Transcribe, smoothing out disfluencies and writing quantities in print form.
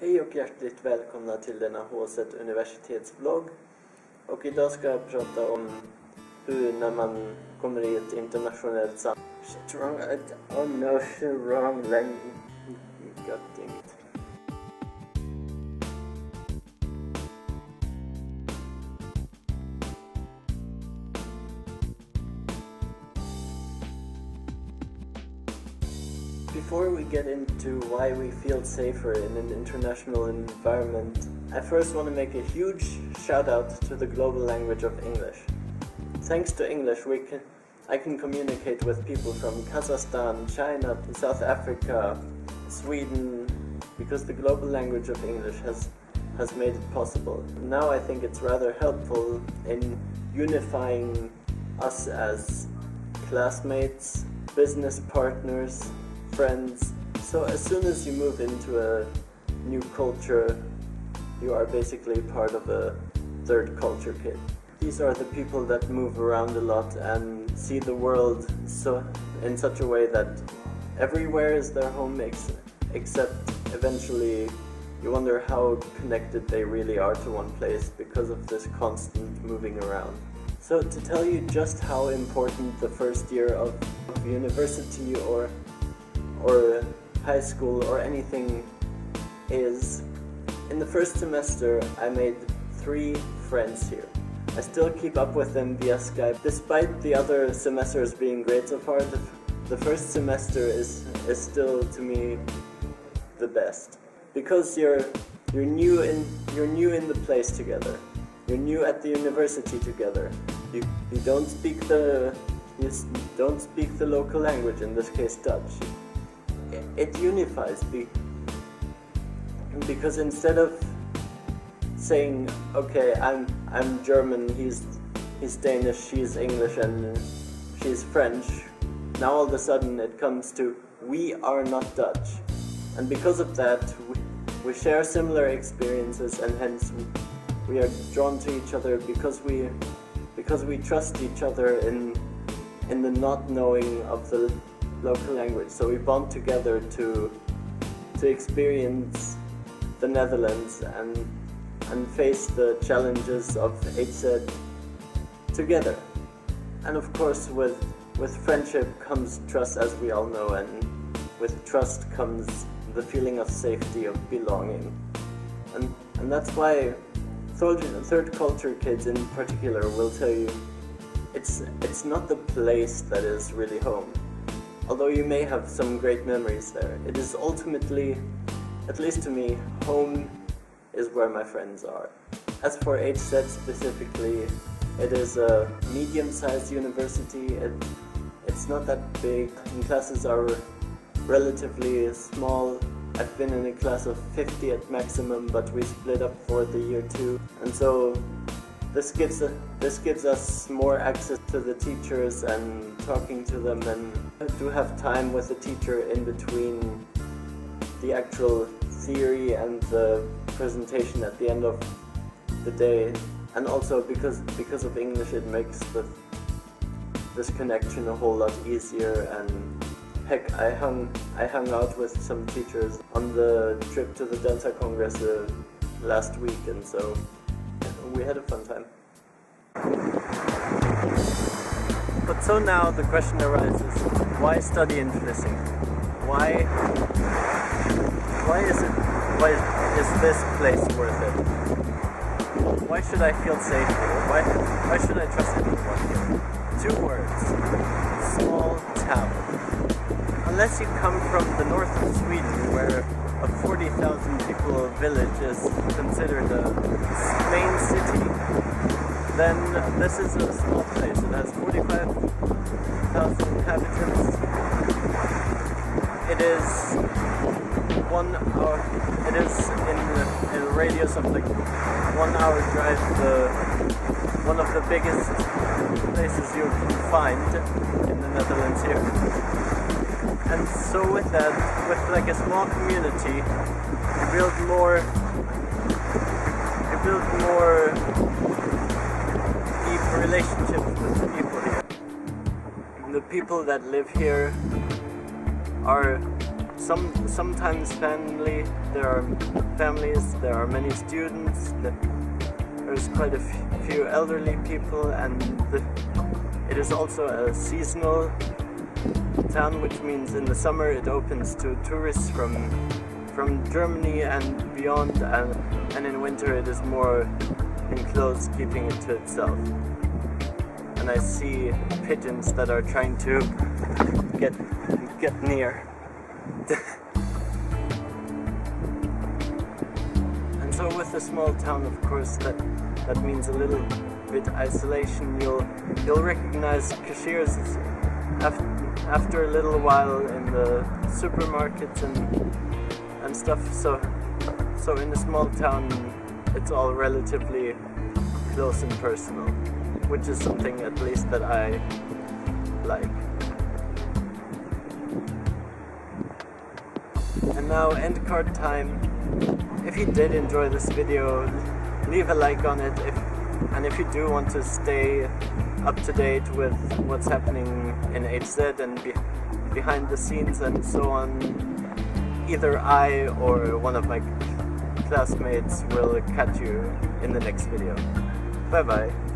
Hej och hjärtligt välkomna till denna H-set universitetsvlogg. Och idag ska jag prata om hur när man kommer i ett internationellt sammanhang. Oh no, wrong language. Gutting. Before we get into why we feel safer in an international environment, I first want to make a huge shout out to the global language of English. Thanks to English, I can communicate with people from Kazakhstan, China, South Africa, Sweden, because the global language of English has made it possible. Now I think it's rather helpful in unifying us as classmates, business partners, friends. So as soon as you move into a new culture, you are basically part of a third culture kid. These are the people that move around a lot and see the world in such a way that everywhere is their home except eventually you wonder how connected they really are to one place because of this constant moving around. So to tell you just how important the first year of university or high school or anything is, in the first semester I made 3 friends here. I still keep up with them via Skype. Despite the other semesters being great so far, the first semester is still to me the best. Because you're new in the place together. You're new at the university together. You don't speak the local language, in this case Dutch. It unifies because instead of saying, okay, I'm German, he's Danish, she's English, and she's French, now all of a sudden it comes to, we are not Dutch. And because of that, we share similar experiences, and hence we are drawn to each other because we trust each other in the not knowing of the local language. So we bond together to experience the Netherlands and face the challenges of HZ together. And of course with friendship comes trust, as we all know, and with trust comes the feeling of safety, of belonging. And that's why third culture kids in particular will tell you it's not the place that is really home. Although you may have some great memories there, it is ultimately, at least to me, home is where my friends are. As for HZ specifically, it is a medium-sized university. It's not that big, and classes are relatively small. I've been in a class of 50 at maximum, but we split up for the year 2, and so this gives us more access to the teachers and talking to them, and to have time with the teacher in between the actual theory and the presentation at the end of the day. And also because of English, it makes this connection a whole lot easier. And heck, I hung out with some teachers on the trip to the Delta Congress last week, and so we had a fun time. But so now the question arises, why study in Vlissingen? Why is this place worth it? Why should I feel safe here? Why should I trust anyone here? 2 words. Small town. Unless you come from the north of Sweden, where a 40,000 people village is considered a main city, then this is a small place. It has 45,000 inhabitants. It is 1 hour. It is in a radius of like 1 hour drive. One of the biggest places you can find in the Netherlands here. And so with that, with like a small community, you build more deep relationships with the people here. The people that live here are sometimes family. There are families. There are many students. There's quite a few elderly people, and it is also a seasonal town, which means in the summer it opens to tourists from Germany and beyond, and in winter it is more enclosed, keeping it to itself. And I see pigeons that are trying to get near. And so with a small town, of course, that means a little bit isolation. You'll recognize cashiers after a little while in the supermarkets and stuff. So in a small town, it's all relatively close and personal, which is something at least that I like. And now end card time. If you did enjoy this video, leave a like on it, and if you do want to stay up to date with what's happening in HZ and behind the scenes and so on, either I or one of my classmates will catch you in the next video. Bye bye.